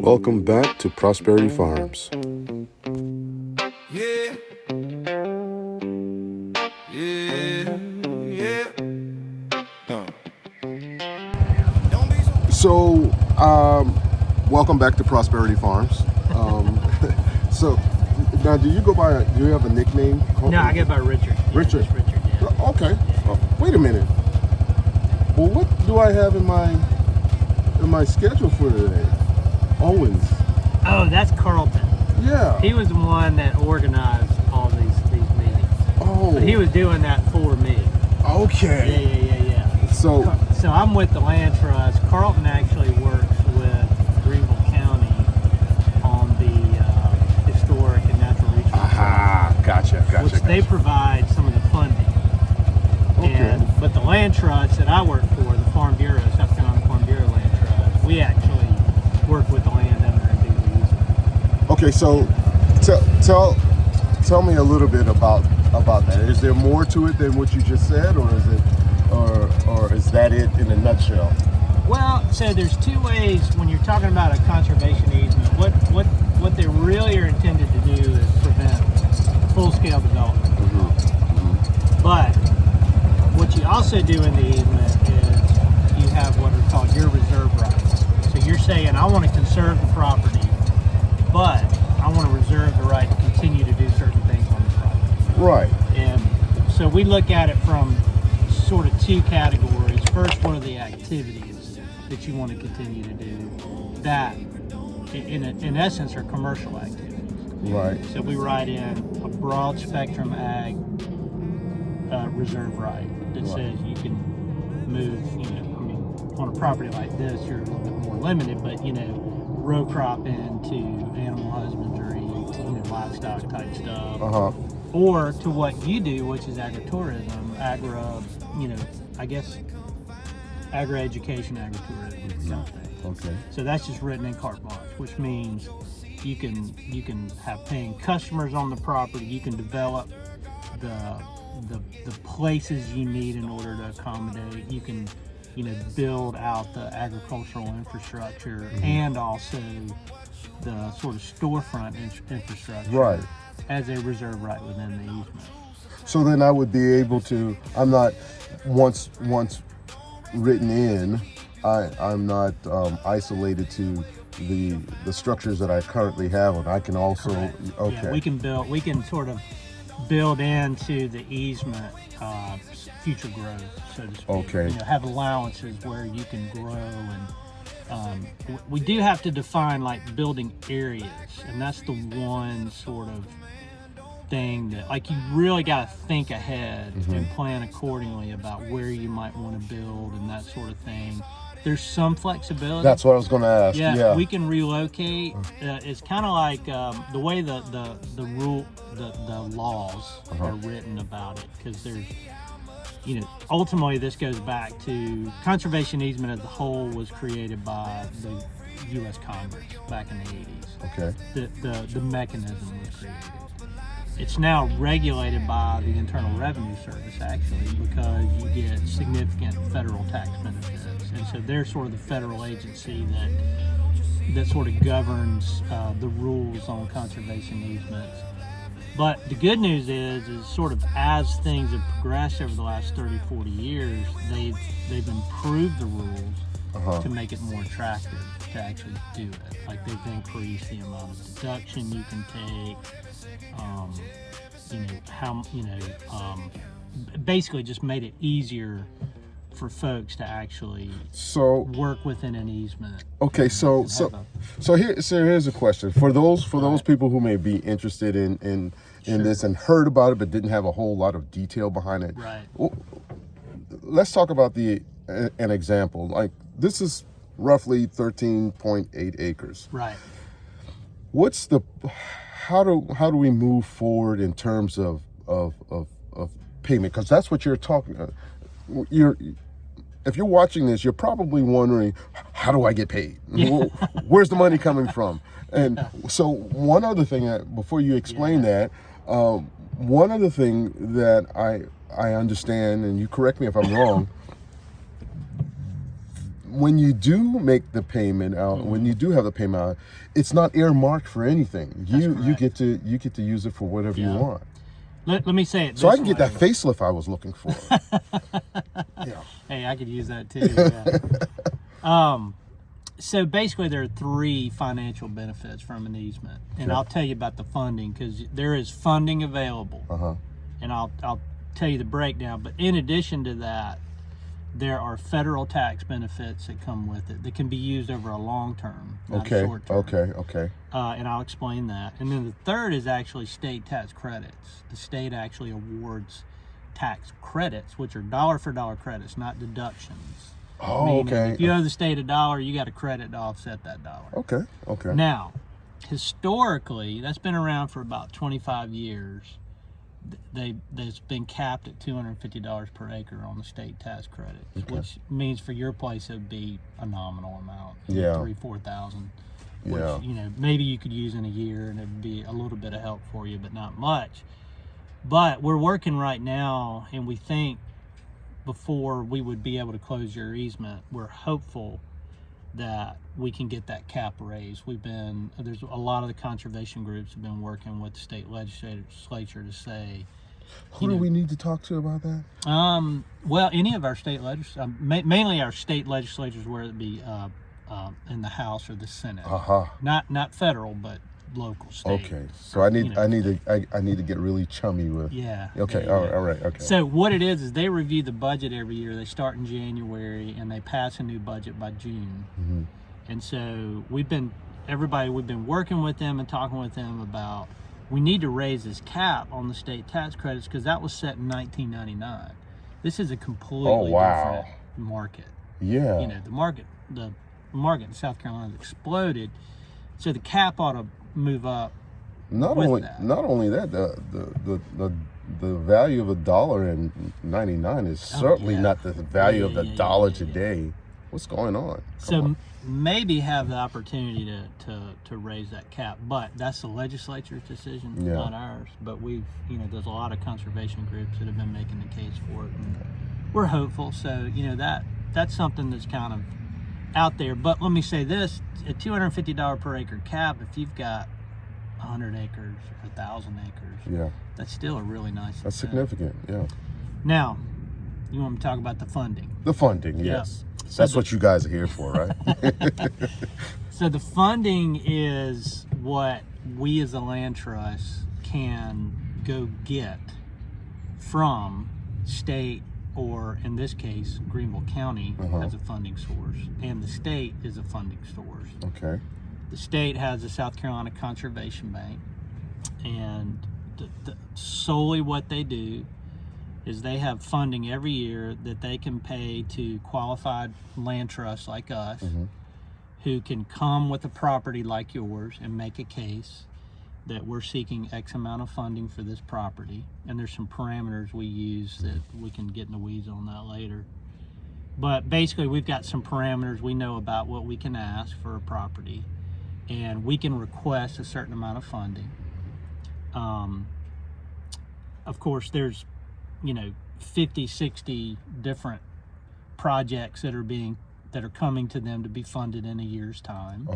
Welcome back to Prosperity Farms. Yeah. So, welcome back to Prosperity Farms. So, now do you have a nickname? No, I go by Richard. Yeah, Richard. just Richard, yeah. Okay. Wait a minute. Well, what do I have in my schedule for today? Owens. Oh, that's Carlton. Yeah. He was the one that organized all these meetings. Oh. But he was doing that for me. Okay. Yeah. So I'm with the Land Trust. Carlton actually works with Greenville County on the historic and natural resources. Gotcha. Which they provide some of the funding. Okay. But the Land Trust that I work for, the Farm Bureau, South Carolina Farm Bureau Land Trust, we actually work with the landowner and do the easement. Okay, so tell me a little bit about that. Is there more to it than what you just said, or is that it in a nutshell? Well, so there's two ways when you're talking about a conservation easement. What they really are intended to do is prevent full-scale development. Mm-hmm. But what you also do in the easement is you have what are called your reserve rights. So you're saying, I want to conserve the property, but I want to reserve the right to continue to do certain things on the property. Right. And so we look at it from sort of two categories. First, what are the activities that you want to continue to do that, in essence, are commercial activities. Right. So we write in a broad spectrum ag reserve right that says you can move, on a property like this, you're a little bit more limited, but, row crop into animal husbandry, livestock type stuff. Uh-huh. Or to what you do, which is agritourism, agri-education, agritourism, something. Okay. So that's just written in carte blanche, which means you can have paying customers on the property. You can develop the places you need in order to accommodate. You can build out the agricultural infrastructure and also the sort of storefront infrastructure, Right, as a reserve right within the easement. so then I would be able to, I'm not, once written in, I'm not isolated to the structures that I currently have, and I can also, Correct. okay. Yeah, we can sort of build into the easement future growth, so to speak. Okay. Have allowances where you can grow, and we do have to define like building areas, and that's the one sort of thing that, like, you really got to think ahead and plan accordingly about where you might want to build and that sort of thing. There's some flexibility. That's what I was going to ask. Yeah. We can relocate. It's kind of like the way the laws are written about it, because there's, ultimately this goes back to conservation easement as a whole was created by the U.S. Congress back in the 80s. Okay. The mechanism was created. It's now regulated by the Internal Revenue Service, actually, because you get significant federal tax benefits. And so they're sort of the federal agency that sort of governs the rules on conservation easements. But the good news is sort of as things have progressed over the last 30, 40 years, they've improved the rules to make it more attractive to actually do it. Like, they've increased the amount of deduction you can take, basically just made it easier for folks to actually work within an easement. Okay, so here's a question for those people who may be interested in this and heard about it but didn't have a whole lot of detail behind it. Right. Well, let's talk about an example. Like, this is roughly 13.8 acres. Right. How do we move forward in terms of payment? Because that's what you're talking about. If you're watching this, you're probably wondering, how do I get paid? Yeah. Where's the money coming from? And so one other thing, before you explain that, one other thing that I understand, and you correct me if I'm wrong, when you do make the payment out, when you do have the payment out, it's not earmarked for anything. You correct. get to use it for whatever you want. Let me say it. So I this can get way. that facelift I was looking for. Yeah. Hey, I could use that too. Yeah. So basically, there are three financial benefits from an easement, and I'll tell you about the funding because there is funding available, and I'll tell you the breakdown. But in addition to that, there are federal tax benefits that come with it that can be used over a long term, not a short term. Okay. And I'll explain that. And then the third is actually state tax credits. The state actually awards tax credits, which are dollar for dollar credits, not deductions. Oh, Meaning okay. if you owe the state $1, you got a credit to offset that dollar. Okay. Now, historically, that's been around for about 25 years. That's been capped at $250 per acre on the state tax credits, which means for your place it would be a nominal amount, Yeah. 3,000-4,000. Which, Yeah. you know, maybe you could use in a year and it'd be a little bit of help for you, but not much. But we're working right now, and we think before we would be able to close your easement, we're hopeful that we can get that cap raised. There's a lot of the conservation groups have been working with the state legislature to say, Who do we need to talk to about that? well, any of our state legislators, mainly our state legislatures, whether it be in the House or the Senate, not federal, but local, state. Okay, so I need to get really chummy with. Yeah. Okay. Yeah, All right. Okay. So what it is they review the budget every year. They start in January and they pass a new budget by June. And so we've been working with them and talking with them about we need to raise this cap on the state tax credits because that was set in 1999. This is a completely different market. Yeah. You know, the market in South Carolina has exploded. So the cap ought to move up. Not only that, the value of $1.99 is certainly not the value of the dollar today. What's going on? So maybe have the opportunity to raise that cap, but that's the legislature's decision, not ours. But there's a lot of conservation groups that have been making the case for it, and we're hopeful. So that's something that's kind of out there. But let me say this: a $250 per acre cap, if you've got 100 acres, 1,000 acres, that's still a really nice. That's significant. Yeah. Now, you want me to talk about the funding? The funding, yes. So that's what you guys are here for, right? So the funding is what we as a land trust can go get from state, or in this case, Greenville County as a funding source, and the state is a funding source. Okay. The state has the South Carolina Conservation Bank, and solely what they do is they have funding every year that they can pay to qualified land trusts like us, who can come with a property like yours and make a case that we're seeking X amount of funding for this property. And there's some parameters we use that we can get in the weeds on that later. But basically, we've got some parameters we know about what we can ask for a property, and we can request a certain amount of funding. Of course, there's 50, 60 different projects that are coming to them to be funded in a year's time.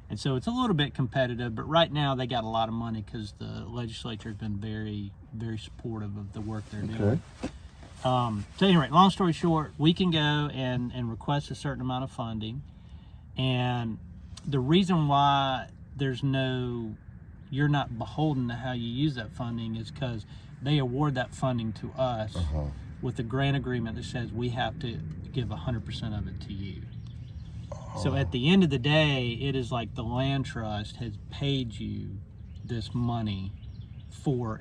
And so it's a little bit competitive, but right now they got a lot of money because the legislature has been very, very supportive of the work they're doing. So anyway, long story short, we can go and request a certain amount of funding. And the reason why you're not beholden to how you use that funding is because they award that funding to us with a grant agreement that says we have to give 100% of it to you. So at the end of the day, it is like the land trust has paid you this money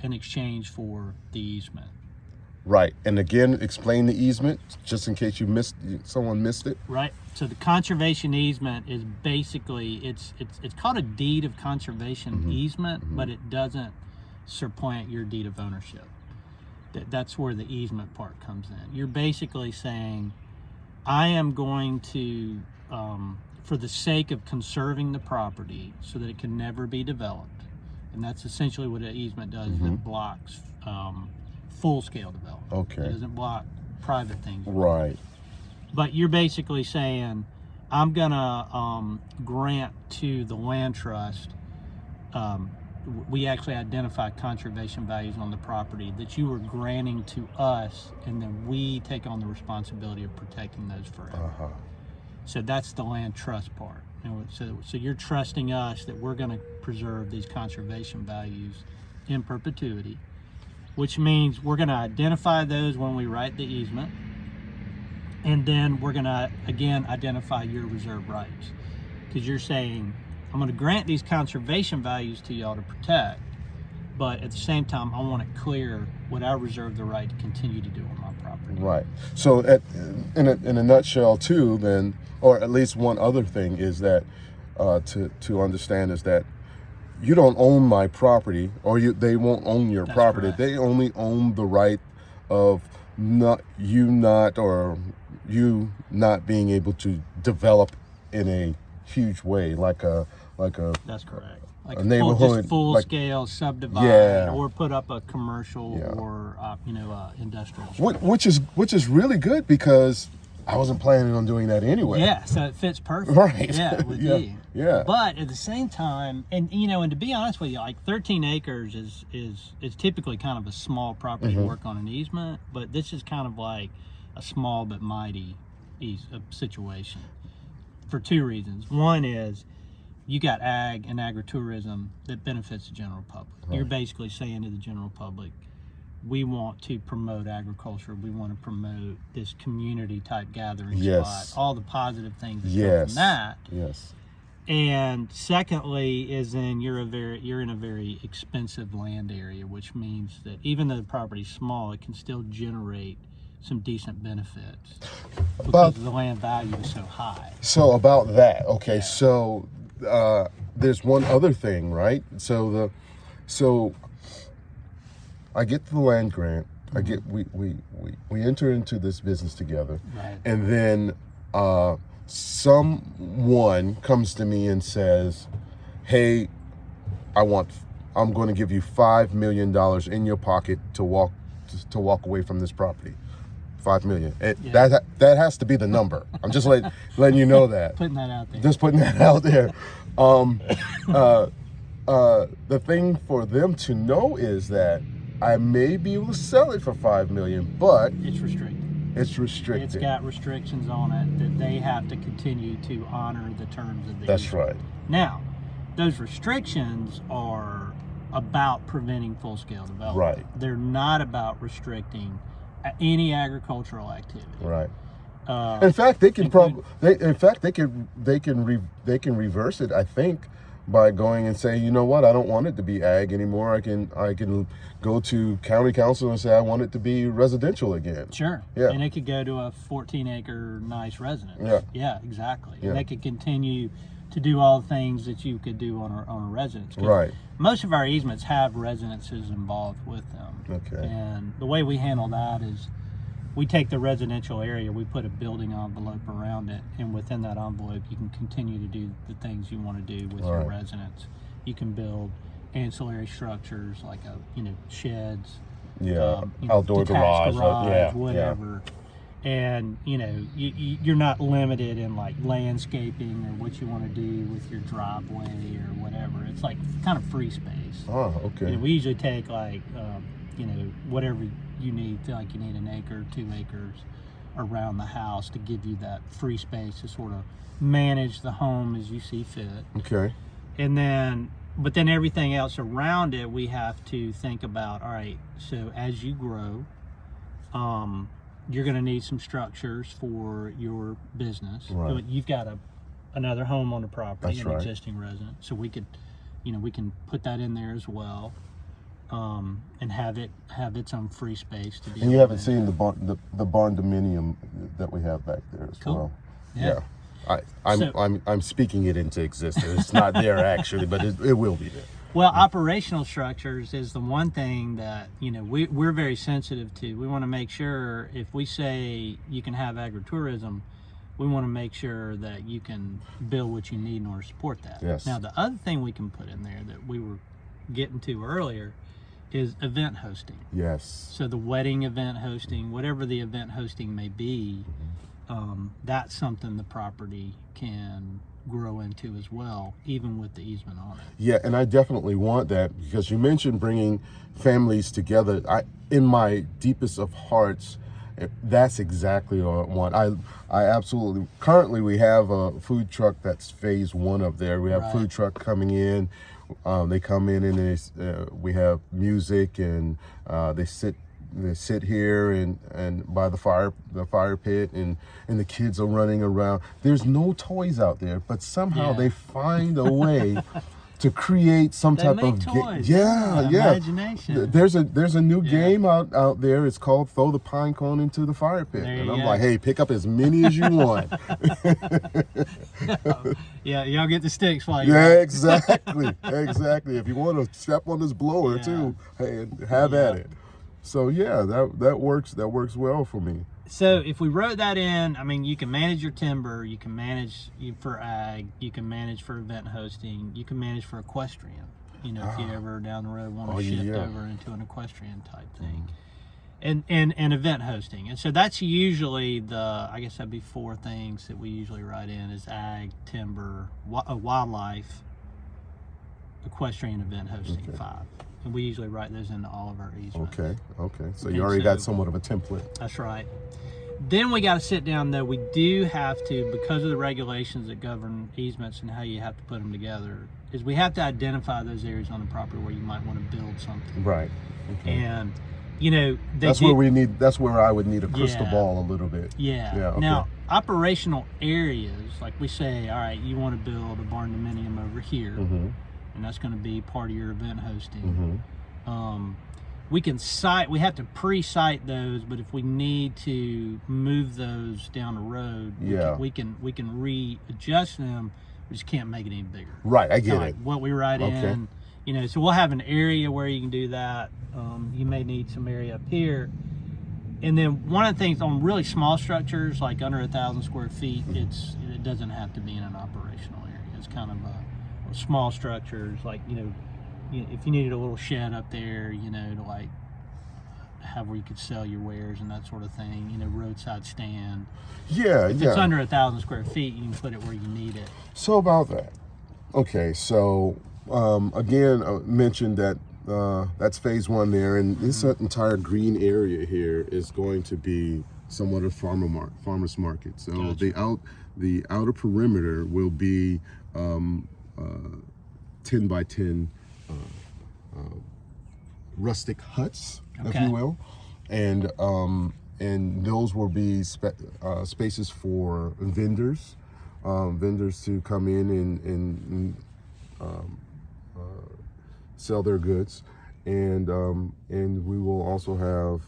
in exchange for the easement. Right. And again, explain the easement just in case someone missed it. Right. So the conservation easement is basically it's called a deed of conservation easement, but it doesn't supplant your deed of ownership. That's where the easement part comes in. You're basically saying, I am going to, for the sake of conserving the property so that it can never be developed, and that's essentially what an easement does. It blocks full-scale development. Okay. It doesn't block private things. Right. But you're basically saying, I'm gonna grant to the land trust. We actually identify conservation values on the property that you are granting to us, and then we take on the responsibility of protecting those forever. So that's the land trust part. So you're trusting us that we're going to preserve these conservation values in perpetuity, which means we're going to identify those when we write the easement, and then we're going to again identify your reserve rights, because you're saying, I'm going to grant these conservation values to y'all to protect, but at the same time, I want it clear what I reserve the right to continue to do on my property. Right. So, in a nutshell, too, then, or at least one other thing is that to understand is that you don't own my property, or they won't own your That's property. correct. They only own the right of you not being able to develop in a huge way, like a That's correct. Like a neighborhood, just full like- scale subdivide, Yeah. or put up a commercial Yeah. or industrial structure. which is really good, because I wasn't planning on doing that anyway. Yeah, so it fits perfect. Right. Yeah, with Yeah. you. Yeah. But at the same time, and to be honest with you, like 13 acres is typically kind of a small property to work on an easement, but this is kind of like a small but mighty situation for two reasons. One is you got ag and agritourism that benefits the general public. Right. You're basically saying to the general public, we want to promote agriculture. We want to promote this community type gathering Yes. spot. All the positive things that come Yes. from that. Yes. And secondly, is then you're in a very expensive land area, which means that even though the property's small, it can still generate some decent benefits because the land value is so high. So about that, okay. Yeah. So there's one other thing, right? So I get the land grant. I get we enter into this business together, Right. and then someone comes to me and says, "Hey, I'm going to give you $5 million in your pocket to walk away from this property." $5 million. Yeah. That has to be the number. I'm just letting you know that. Putting that out there. Just putting that out there. The thing for them to know is that I may be able to sell it for $5 million, but It's restricted. it's restricted. It's got restrictions on it that they have to continue to honor the terms of the That's easement. right. Now, those restrictions are about preventing full-scale development. Right. They're not about restricting any agricultural activity. Right. Uh, In fact, they can include- they can reverse it. I think by going and saying, you know what, I don't want it to be ag anymore. I can go to county council and say I want it to be residential again. Sure. Yeah. And it could go to a 14-acre nice residence. Yeah. Yeah, exactly. Yeah. And they could continue to do all the things that you could do on a residence. 'Cause Right. Most of our easements have residences involved with them. Okay. And the way we handle that is we take the residential area, we put a building envelope around it, and within that envelope you can continue to do the things you want to do with your Right. residence. You can build ancillary structures like sheds, Yeah. detached Outdoor garage. Yeah. whatever. And you're not limited in like landscaping or what you want to do with your driveway or whatever. It's like kind of free space. Oh, okay. We usually take like whatever you need. Feel like you need an acre, 2 acres around the house to give you that free space to sort of manage the home as you see fit. Okay. And then, but then everything else around it, we have to think about. All right, so as you grow, you're going to need some structures for your business. Right. So you've got another home on the property, That's an right. existing resident. So we could, we can put that in there as well, and have its own free space to be. And you able haven't to- seen the barn dominium that we have back there as Cool. well. Yeah. I'm speaking it into existence. It's not there actually, but it will be there. Well, operational structures is the one thing that we're very sensitive to. We want to make sure if we say you can have agritourism, we want to make sure that you can build what you need in order to support that. Yes. Now, the other thing we can put in there that we were getting to earlier is event hosting. Yes. So the wedding event hosting, whatever the event hosting may be, that's something the property can grow into as well, even with the easement on it. Yeah, and I definitely want that, because you mentioned bringing families together. In my deepest of hearts, that's exactly what I want. I absolutely. Currently, we have a food truck that's phase one up there. We have Right. food truck coming in. They come in and we have music, and they sit here and by the fire pit, and the kids are running around. There's no toys out there, but somehow Yeah. they find a way to create some They type make of toys. yeah. Imagination. There's a new Yeah. game out there. It's called Throw the Pine Cone into the Fire Pit, There and you I'm go. like, hey, pick up as many as you want. Yeah, y'all get the sticks while you're Yeah, exactly. If you want to step on this blower Yeah. too, hey, have at it. So yeah, that works well for me. So if we wrote that in, I mean, you can manage your timber, you can manage for ag, you can manage for event hosting, you can manage for equestrian. You know, if you ever down the road want to shift yeah. over into an equestrian type thing, and event hosting. And so that's usually I guess that'd be 4 things that we usually write in: is ag, timber, wildlife, equestrian, event hosting. Okay. 5. And we usually write those into all of our easements. Okay. So And you already got so- somewhat of a template. That's right. Then we got to sit down, though. We do have to, because of the regulations that govern easements and how you have to put them together, is we have to identify those areas on the property where you might want to build something. Right. Okay. And, you know, That's where I would need a crystal Yeah. ball a little bit. Yeah. Yeah, okay. Now, operational areas, like we say, all right, you want to build a barn dominium over here, Mm-hmm. and that's going to be part of your event hosting. We have to pre-site those, but if we need to move those down the road, Yeah. we can readjust them. We just can't make it any bigger. Right, I get Kinda it. like what we write Okay. in, you know. So we'll have an area where you can do that. You may need some area up here, and then one of the things on really small structures, like under 1,000 square feet, it doesn't have to be in an operational area. It's kind of small structures, like if you needed a little shed up there, to like have where you could sell your wares and that sort of thing, roadside stand. Yeah, If it's under 1,000 square feet, you can put it where you need it. So about that. Okay, so again, I mentioned that that's phase one there, and this entire green area here is going to be somewhat of farmer's market. So Gotcha. the outer perimeter will be 10 by 10 rustic huts, if Okay. you will, and those will be spaces for vendors to come in and sell their goods, and we will also have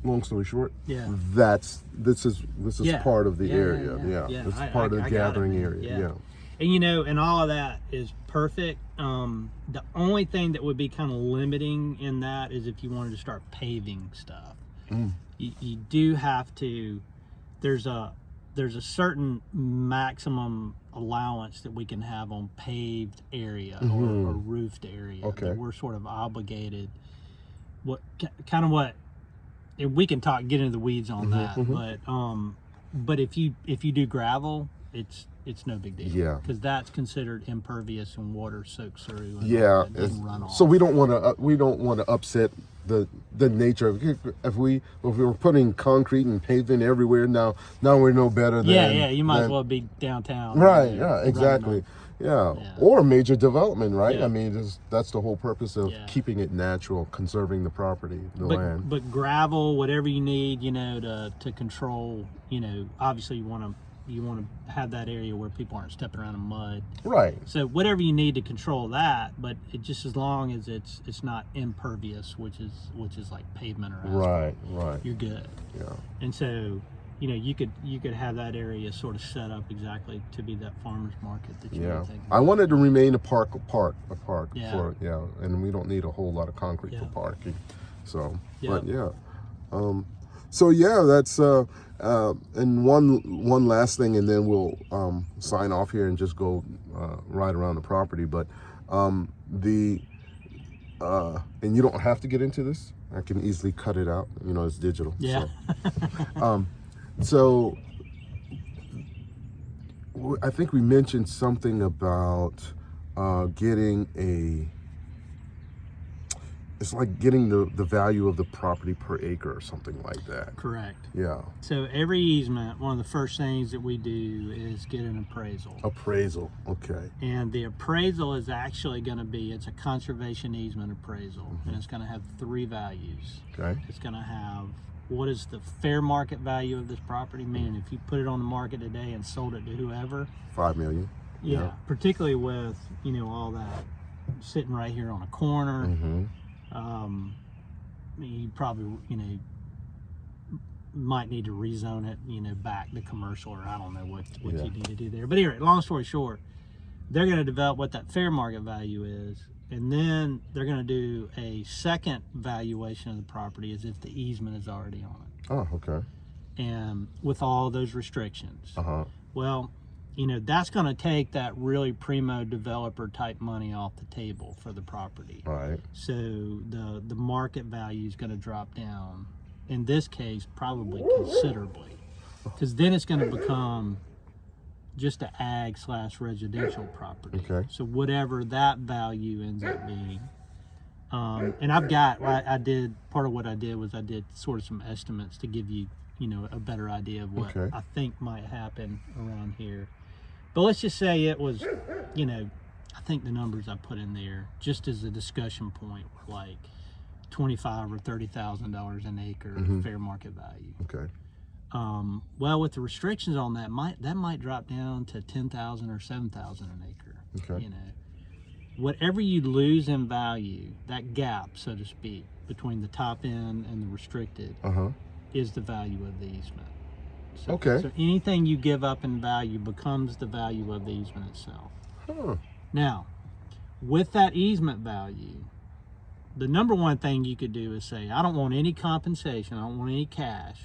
long story short, Yeah. this is Yeah. part of the Yeah, area. yeah. This is I part of the got it, gathering man. area. Yeah. And all of that is perfect. The only thing that would be kind of limiting in that is if you wanted to start paving stuff. You do have to. There's a certain maximum allowance that we can have on paved area or roofed area. Okay. That we're sort of obligated. And we can get into the weeds on that, but if you do gravel, it's no big deal. Yeah. Because that's considered impervious and water soaks through. And Yeah, it doesn't run off. so we don't want to upset the nature of it. If we were putting concrete and pavement everywhere, now we're no better than you might as than- well be downtown. right. you know, Yeah, running exactly. on- Yeah. Yeah. Or major development, right? Yeah. I mean, that's the whole purpose of Yeah. keeping it natural, conserving the property, the land. But gravel, whatever you need, to control, obviously you want to have that area where people aren't stepping around in mud. Right. So whatever you need to control that, but it just as long as it's not impervious, which is like pavement or asphalt, Right. you're good. Yeah. And so, you could have that area sort of set up exactly to be that farmer's market that you Yeah, were thinking. I wanted to remain a park Yeah. for and we don't need a whole lot of concrete Yeah. for parking. So, Yeah. but that's and one last thing, and then we'll sign off here and just go right around the property. But and you don't have to get into this. I can easily cut it out. You know, it's digital. Yeah. So I think we mentioned something about getting it's like getting the value of the property per acre or something like that. Correct. Yeah. So every easement, one of the first things that we do is get an appraisal. Appraisal. Okay. And the appraisal is actually going to be, it's a conservation easement appraisal, and it's going to have three values. Okay. It's going to have what is the fair market value of this property, meaning if you put it on the market today and sold it to whoever. 5 million. Yeah. Particularly with, you know, all that sitting right here on a corner. Mm-hmm. You probably, you know, might need to rezone it, you know, back to commercial, or I don't know what Yeah. you need to do there. But anyway, long story short, they're going to develop what that fair market value is, and then they're going to do a second valuation of the property as if the easement is already on it, Oh, okay. and with all those restrictions. Uh-huh. Well, you know, that's going to take that really primo developer type money off the table for the property. Right. So the market value is going to drop down, in this case probably considerably, because then it's going to become just an ag / residential property. Okay. So whatever that value ends up being, and I did part of what I did was I did sort of some estimates to give you, you know, a better idea of what Okay. I think might happen around here. But let's just say it was, you know, I think the numbers I put in there just as a discussion point were like $25,000 or $30,000 an acre fair market value. Okay. Well, with the restrictions on that, might drop down to $10,000 or $7,000 an acre. Okay. You know, whatever you lose in value, that gap, so to speak, between the top end and the restricted, Uh-huh. is the value of the easement. So, Okay. So anything you give up in value becomes the value of the easement itself. Huh. Now, with that easement value, the number one thing you could do is say, I don't want any compensation, I don't want any cash.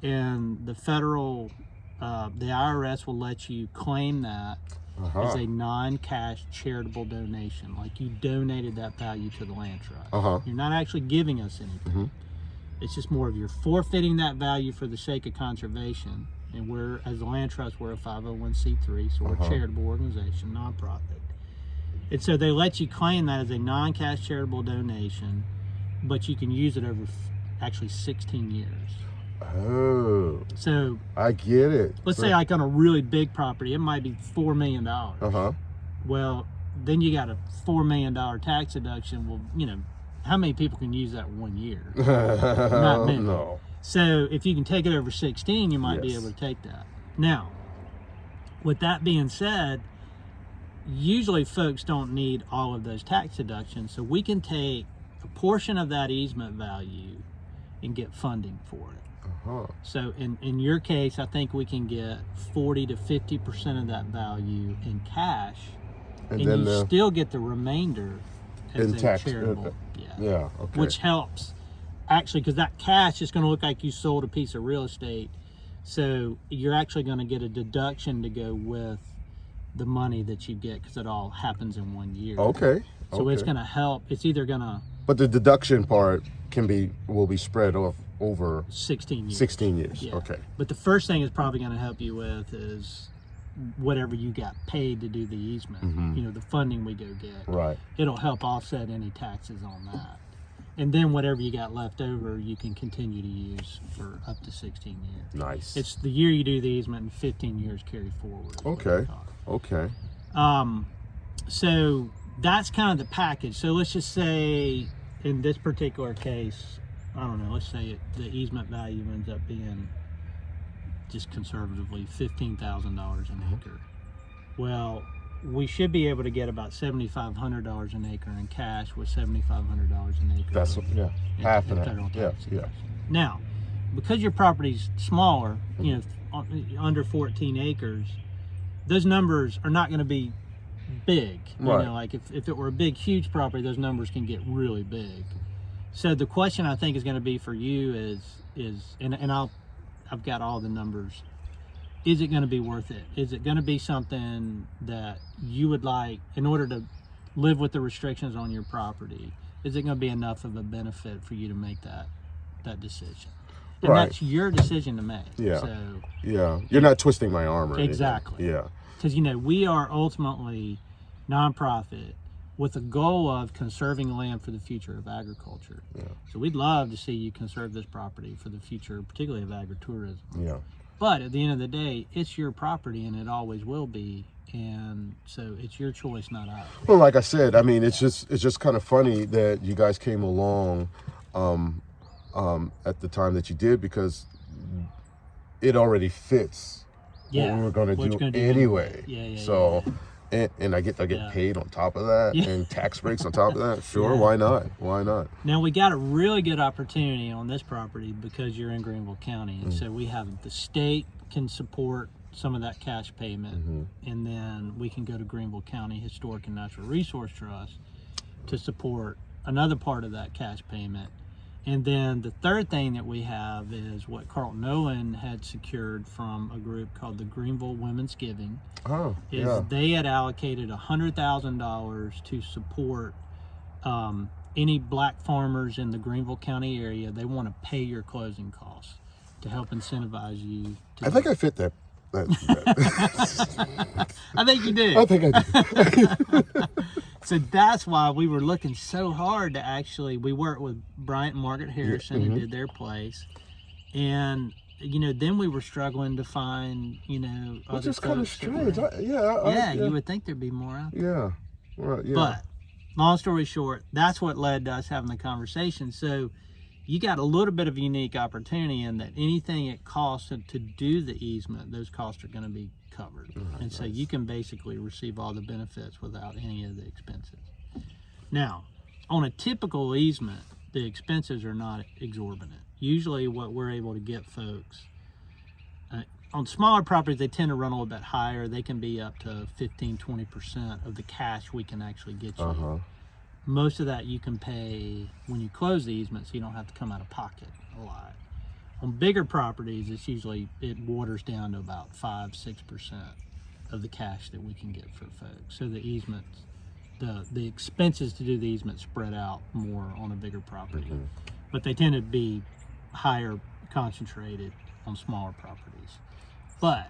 And the federal, the IRS will let you claim that Uh-huh. as a non-cash charitable donation, like you donated that value to the land trust. Uh-huh. You're not actually giving us anything. It's just more of you're forfeiting that value for the sake of conservation. And we're, as a land trust, we're a 501c3, so we're a charitable organization, nonprofit. And so they let you claim that as a non-cash charitable donation, but you can use it over actually 16 years. Oh, So I get it. let's So- say like on a really big property, it might be $4 million. Uh-huh. Well, then you got a $4 million tax deduction. Well, you know, how many people can use that 1 year? Not many. No. So if you can take it over 16, you might be Yes. able to take that. Now, with that being said, usually folks don't need all of those tax deductions, so we can take a portion of that easement value and get funding for it. Uh-huh. So in your case, I think we can get 40 to 50% of that value in cash, and then you the still get the remainder as in a tax. charitable. Yeah. Okay. Which helps actually, because that cash is going to look like you sold a piece of real estate, so you're actually going to get a deduction to go with the money that you get, because it all happens in 1 year. Okay. So it's going to help. It's either going to But the deduction part will be spread over 16 years. 16 years. Yeah. Okay. But the first thing it's probably going to help you with is whatever you got paid to do the easement. You know, the funding we go get. Right. It'll help offset any taxes on that. And then whatever you got left over, you can continue to use for up to 16 years. Nice. It's the year you do the easement and 15 years carry forward. is what Okay. they call it. Okay. So that's kind of the package. So let's just say in this particular case, I don't know, let's say the easement value ends up being, just conservatively, $15,000 an acre. Well, we should be able to get about $7,500 an acre in cash with $7,500 an acre. That's in- half in of that. federal Yeah. tax Yeah. deduction. Now, because your property's smaller, you know, under 14 acres, those numbers are not going to be big. You Right. know, like if it were a big, huge property, those numbers can get really big. So the question I think is going to be for you is I've got all the numbers. Is it going to be worth it? Is it going to be something that you would like, in order to live with the restrictions on your property, is it going to be enough of a benefit for you to make that decision? And Right. that's your decision to make. Yeah. So Yeah, you're not twisting my arm or anything. exactly. Yeah. Because we are ultimately nonprofit with the goal of conserving land for the future of agriculture. Yeah. So we'd love to see you conserve this property for the future, particularly of agritourism. Yeah. But at the end of the day, it's your property and it always will be. And so it's your choice, not ours. Well, like I said, I mean, it's just kind of funny that you guys came along at the time that you did, because it already fits what we were going to do anyway. Yeah. So, and I get Yeah. paid on top of that, Yeah. and tax breaks on top of that. Sure, Yeah. why not? Why not? Now we got a really good opportunity on this property because you're in Greenville County, and so we have the state can support some of that cash payment, and then we can go to Greenville County Historic and Natural Resource Trust to support another part of that cash payment. And then the third thing that we have is what Carlton Owen had secured from a group called the Greenville Women's Giving. Oh, Is yeah. they had allocated $100,000 to support any black farmers in the Greenville County area. They want to pay your closing costs to help incentivize you. I think I fit that. I think you do. I think I do. So that's why we were looking so hard to actually, we worked with Bryant and Margaret Harrison who did their place. And, then we were struggling to find, Which other is kind of folks that were- strange. Yeah, you would think there'd be more out there. Yeah. Right. Yeah. But long story short, that's what led to us having the conversation. So you got a little bit of a unique opportunity in that anything it costs to do the easement, those costs are going to be covered. And so you can basically receive all the benefits without any of the expenses. Now, on a typical easement, the expenses are not exorbitant. Usually what we're able to get folks, on smaller properties, they tend to run a little bit higher. They can be up to 15-20% of the cash we can actually get you. Most of that you can pay when you close the easement, so you don't have to come out of pocket a lot. On bigger properties, it waters down to about 5-6% of the cash that we can get for folks. So the easements, the expenses to do the easement spread out more on a bigger property, but they tend to be higher concentrated on smaller properties. But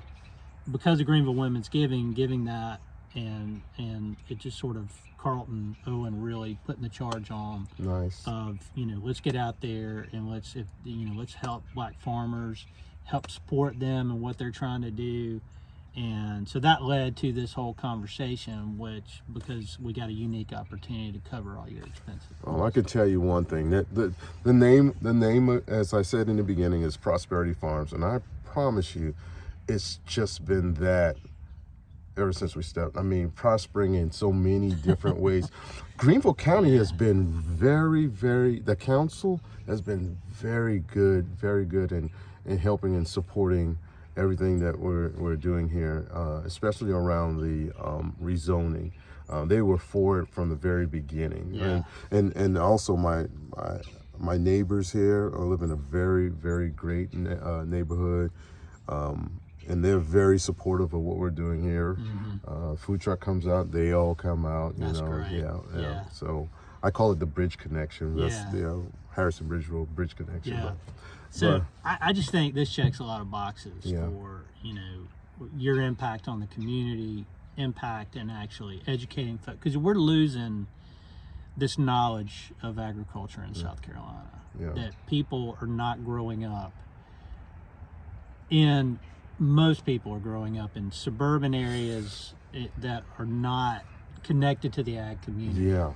because of Greenville Women's Giving that, and it just sort of Carlton Owen really putting the charge on Nice. of let's get out there and let's help black farmers, help support them and what they're trying to do. And so that led to this whole conversation, which, because we got a unique opportunity to cover all your expenses. Well, I can tell you one thing. That the name, as I said in the beginning, is Prosperity Farms, and I promise you, it's just been that ever since we stepped. I mean, prospering in so many different ways. Greenville County has been the council has been very good in helping and supporting everything that we're doing here, especially around the rezoning. They were for it from the very beginning. Yeah. And also my neighbors here live in a very, very great neighborhood. And they're very supportive of what we're doing here. Food truck comes out, they all come out. That's great. Yeah. So I call it the bridge connection. That's Yeah. Harrison Bridge Road Bridge Connection. Yeah. But- So I just think this checks a lot of boxes Yeah. for your impact on the community, impact and actually educating folks, because we're losing this knowledge of agriculture in South Carolina. Yeah. That people are not growing up in. Most people are growing up in suburban areas that are not connected to the ag community. Yeah.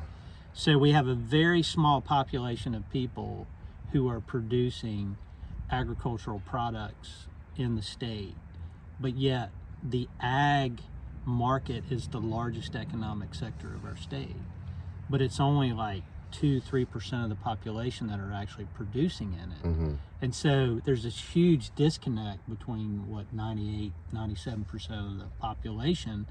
So we have a very small population of people who are producing agricultural products in the state, but yet the ag market is the largest economic sector of our state. But it's only like 2-3% of the population that are actually producing in it. And so there's this huge disconnect between 98-97% of the population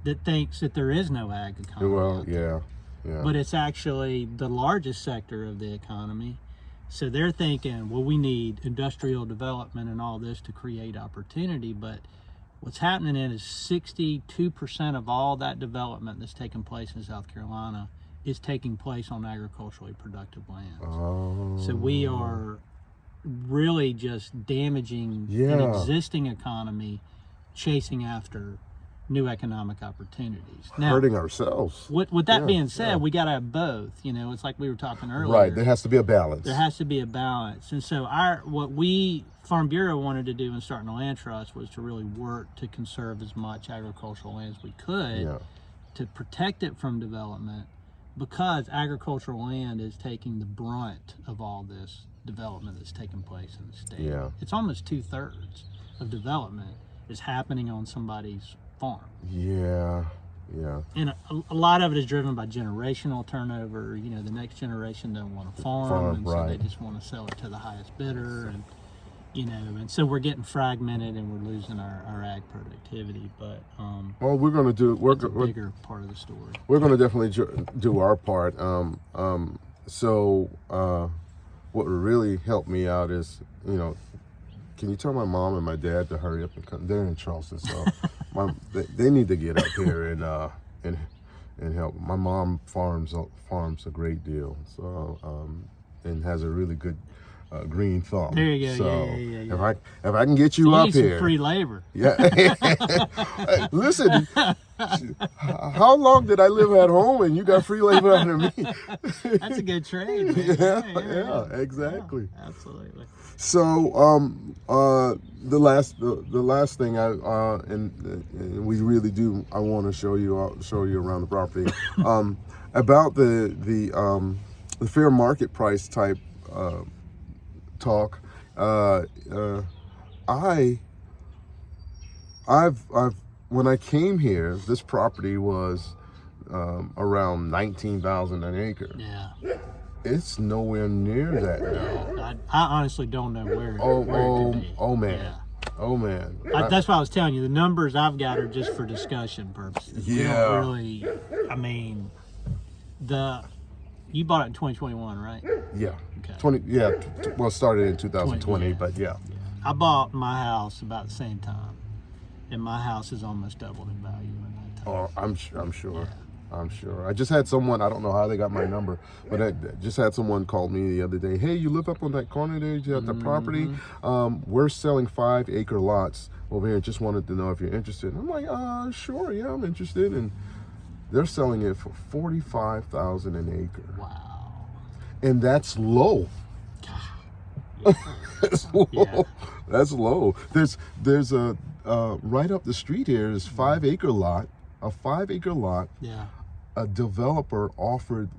that thinks that there is no ag economy. Well, out there. yeah. But it's actually the largest sector of the economy. So they're thinking, well, we need industrial development and all this to create opportunity, but What's happening is 62% of all that development that's taking place in South Carolina is taking place on agriculturally productive lands. Oh. So we are really just damaging an Yeah. existing economy, chasing after new economic opportunities. Now, Hurting ourselves. with that Yeah, being said, yeah. we got to have both. You know, it's like we were talking earlier. Right. There has to be a balance. There has to be a balance. And so what we Farm Bureau wanted to do in starting the land trust was to really work to conserve as much agricultural land as we could Yeah. to protect it from development, because agricultural land is taking the brunt of all this development that's taking place in the state. Yeah. It's almost 2/3 of development is happening on somebody's farm. Yeah. Yeah. And a lot of it is driven by generational turnover. You know, the next generation don't want to farm, and so right. they just want to sell it to the highest bidder, and you know, and so we're getting fragmented and we're losing our ag productivity. But Well, we're going to do. it's a bigger part of the story. We're going to definitely do our part. So what would really help me out is, you know, can you tell my mom and my dad to hurry up and come? They're in Charleston, so they need to get up here and help. My mom farms a great deal, so and has a really good green thumb. There you go. So Yeah. if I can get you You up need some here, free labor. yeah. Hey, listen, how long did I live at home and you got free labor under me? That's a good trade, man. Yeah, exactly. Yeah, absolutely. So, the last thing and we really do, I want to show you around the property, about the fair market price type talk. I've when I came here, this property was around 19,000 an acre. Yeah. It's nowhere near that now. I honestly don't know where. Oh, where it could be. oh man. Yeah. Oh man. That's why I was telling you, the numbers I've got are just for discussion purposes. We Yeah. don't really, I mean, you bought it in 2021, right? Yeah. Okay. 20. Yeah. Well, it started in 2020, yeah. but yeah. I bought my house about the same time, and my house has almost doubled in value in that time. Oh, I'm sure. I'm sure. I just had someone, I don't know how they got my number, but I just had someone call me the other day. Hey, you live up on that corner there? You have the property? We're selling 5-acre lots over here. Just wanted to know if you're interested. I'm like, sure, yeah, I'm interested. And they're selling it for $45,000 an acre. Wow. And that's low. That's low. Yeah. That's low. There's a right up the street here is 5-acre lot. A 5-acre lot. Yeah. A developer offered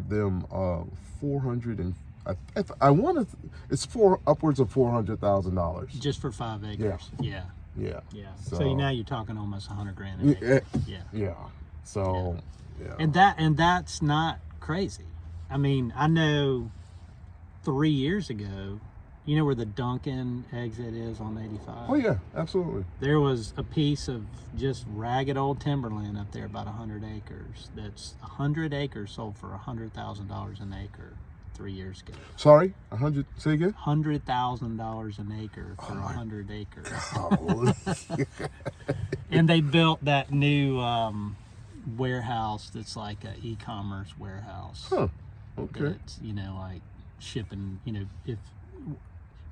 them 400 and I want to. It's upwards of $400,000. Just for 5 acres. Yeah. Yeah. Yeah. So now you're talking almost $100,000 an Yeah. acre. Yeah. Yeah. So. Yeah. And that's not crazy. I mean, I know 3 years ago, you know where the Duncan exit is on 85? Oh yeah, absolutely. There was a piece of just ragged old timberland up there, about 100 acres. That's 100 acres sold for $100,000 an acre 3 years ago. Sorry, 100. Say again. $100,000 an acre for 100 acres. Oh. And they built that new warehouse that's like an e-commerce warehouse. Huh. Okay. That's, you know, like shipping, you know, if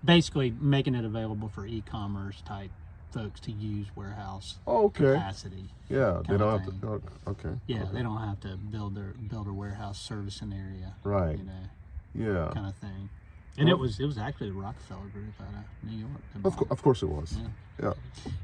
basically making it available for e-commerce type folks to use warehouse Okay. capacity. Yeah, they kind don't of have to. Okay. Yeah, Okay. they don't have to build a warehouse servicing area. Right. You know, Yeah. kind of thing. And it was actually the Rockefeller Group out of New York. that bought it. Of course it was. Yeah.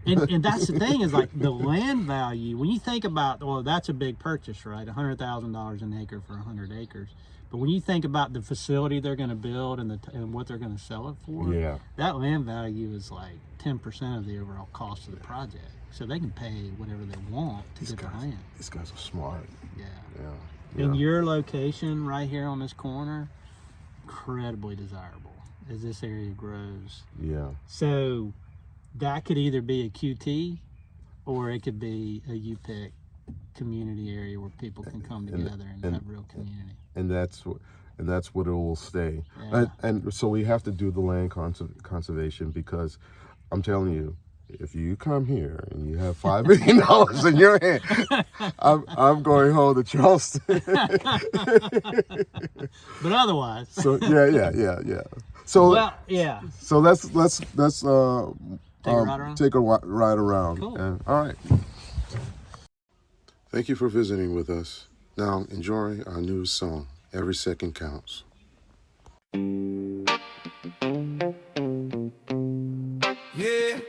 And that's the thing is like the land value. When you think about, well, that's a big purchase, right? $100,000 an acre for 100 acres. But when you think about the facility they're going to build and what they're going to sell it for, Yeah. that land value is like 10% of the overall cost of the project. So they can pay whatever they want to get the land. These guys are smart. Yeah. Yeah. And your location right here on this corner, incredibly desirable as this area grows. Yeah. So that could either be a QT or it could be a UPIC community area where people can come together and have real community. And that's what it will stay. Yeah. And so we have to do the land conservation because I'm telling you, if you come here and you have $5 million in your hand, I'm going home to Charleston. But otherwise, So yeah. So well, yeah. so let's Take a ride around? ride around. Cool. And, all right. Thank you for visiting with us. Now enjoy our new song, Every Second Counts. Yeah.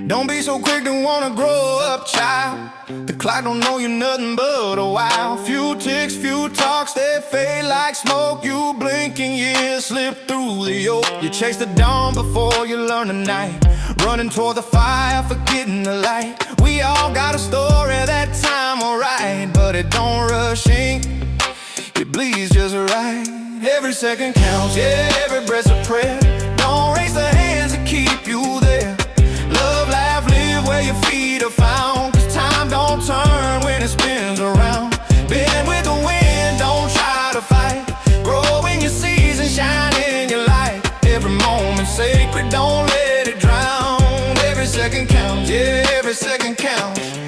Don't be so quick to wanna grow up, child. The clock don't know you nothing but a while. Few ticks, few talks, they fade like smoke. You blink and years slip through the yoke. You chase the dawn before you learn the night. Running toward the fire, forgetting the light. We all got a story that time will write, but it don't rush ink. It bleeds just right. Every second counts, yeah, every breath's a prayer. Don't raise the hands that keep you there. Love, laugh, live where your feet are found. Cause time don't turn when it spins around. Bend with the wind, don't try to fight. Grow in your season, shine in your light. Every moment sacred, don't let it drown. Every second counts, yeah, every second counts.